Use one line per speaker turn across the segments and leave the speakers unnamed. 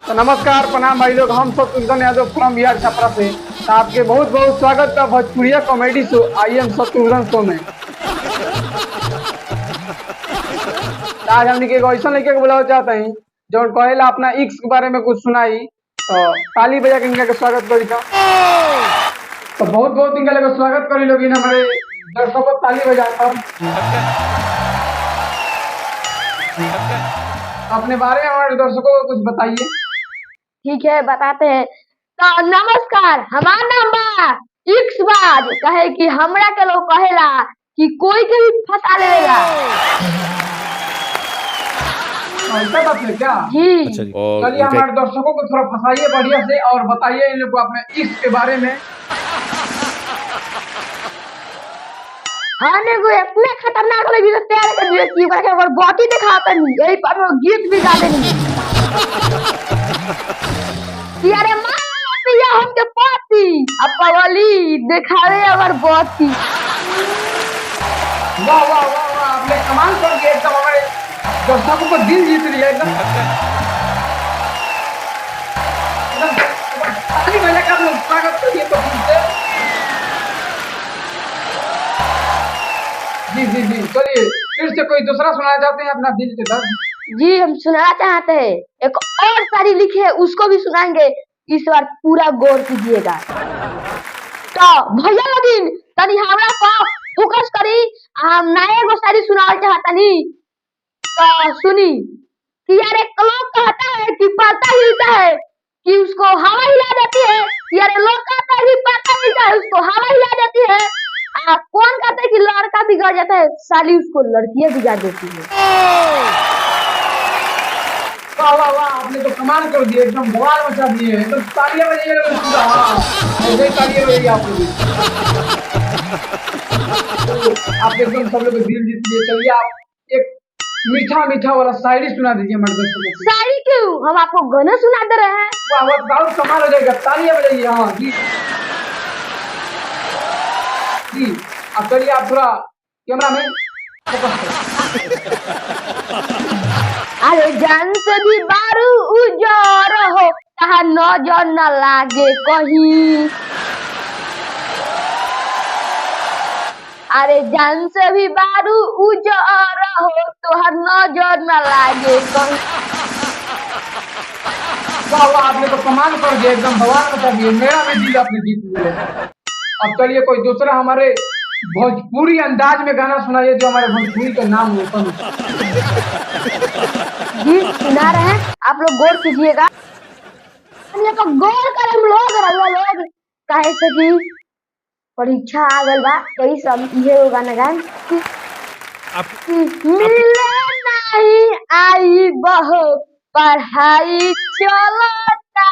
तो नमस्कार प्रणाम भाई लोग, हम सब शत्रुघ्न यादव फ्रॉम बिहार छपरा से। तो आपके बहुत बहुत स्वागत है Bhojpuriya comedy show I am Shatrughan show में। तो आज हमने एक ऐसा लड़के को बुलाना चाहते हैं जो कहेला अपना इक्स के बारे में कुछ सुनाई। तो ताली बजा के इनका स्वागत करी था। तो बहुत बहुत इनका लगे स्वागत करी लोग, हमारे दर्शकों को ताली बजाकर अपने बारे में हमारे दर्शकों को कुछ बताइए।
ठीक है, बताते हैं। तो नमस्कार, हमारा नाम बा इक्स बाज। कहे कि हमरा के लोग कहेला कि कोई के भी फंसा लेगा।
ऐसा बात है क्या
जी?
चलिए हमारे दर्शकों को थोड़ा फंसाइए बढ़िया से और बताइए इन लोग को अपने इक्स के बारे में।
हाँ ने को इतना खतरनाक लगी तो तैयार कर दिया कि बड़ा के बॉडी दिखाता नहीं, यही पर वो गीत भी गा देनी कि अरे मां पिया हमके पाती अब पवली दिखावे अगर बॉडी।
वाह वाह वाह वाह, आपने कमाल कर दिया, एकदम हमारे दर्शकों को दिल जीत लिया एकदम। ताली बजा कर लोग स्वागत करिए तो जी जी जी। चलिए फिर से कोई दूसरा सुनाना चाहते हैं अपना दिल के दर्द?
जी, हम सुनाना चाहते हैं। एक और सारी लिखी है, उसको भी सुनाएंगे। इस बार पूरा गौर कीजिएगा। तो भैया लोगिन तनी हमरा पर फोकस करी। हम नए एगो शायरी सुनावल चाहतनी। तो सुनी कि यार एक लोग कहता है कि पता हिलता है कि उसको हवा हिला देती है। यार लोग कहता है कि पता हिलता है उसको हवा हिला देती है। कौन कहता है कि लड़का बिगड़ जाता है, साली उसको लड़कियां बिगाड़ देती है।
वाह वाह वाह, आपने तो कमाल कर दिया, एकदम बवाल मचा दिए, एकदम तालियां बजाइए पूरा। हाँ ऐसे तालियां बजाइए आप लोग। आप एकदम सब लोग दिल जीत लिए। चलिए आप एक मीठा मीठा वाला शायरी सुना दीजिए हमारे दोस्तों को।
शायरी क्यों, हम आपको गाना सुना दे रहे हैं।
वाह वाह, बहुत कमाल हो जाएगा, तालियां बजाइए। हाँ जी जी। अब चलिए आप थोड़ा कैमरा में फोकस करें।
अरे जान से भी बारू उजर हो कहा नजर न लागे कहीं। अरे जान से भी बारू उजर हो तोहर नजर न लागे कहीं।
वाह वाह, आपने तो कमाल कर दिया, एकदम बवाल मचा दिए, मेरा भी दिल आपने जीत लिया। अब चलिए कोई दूसरा हमारे भोजपुरी अंदाज में गाना सुनाइए जो हमारे भोजपुरी का नाम हो।
जी सुना रहे हैं, आप लोग गौर कीजिएगा। तो गौर करें लोग काहे से कि परीक्षा आ गल बा, कई सब ये गाना गान मिले नहीं आई बहु पढ़ाई चलता।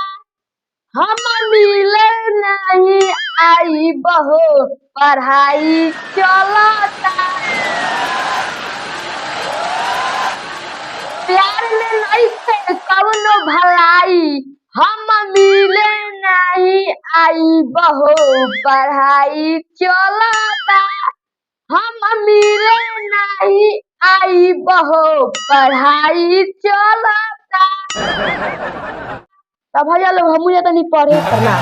हम मिले नहीं आई बहु पढ़ाई चलता। प्यार में नहीं से कवनो भलाई हम मिले नहीं आई बहु पढ़ाई चलता। हम मिले नहीं आई बहु पढ़ाई चलता। तब भैया लोग हम मुझे तो नहीं पढ़े करना।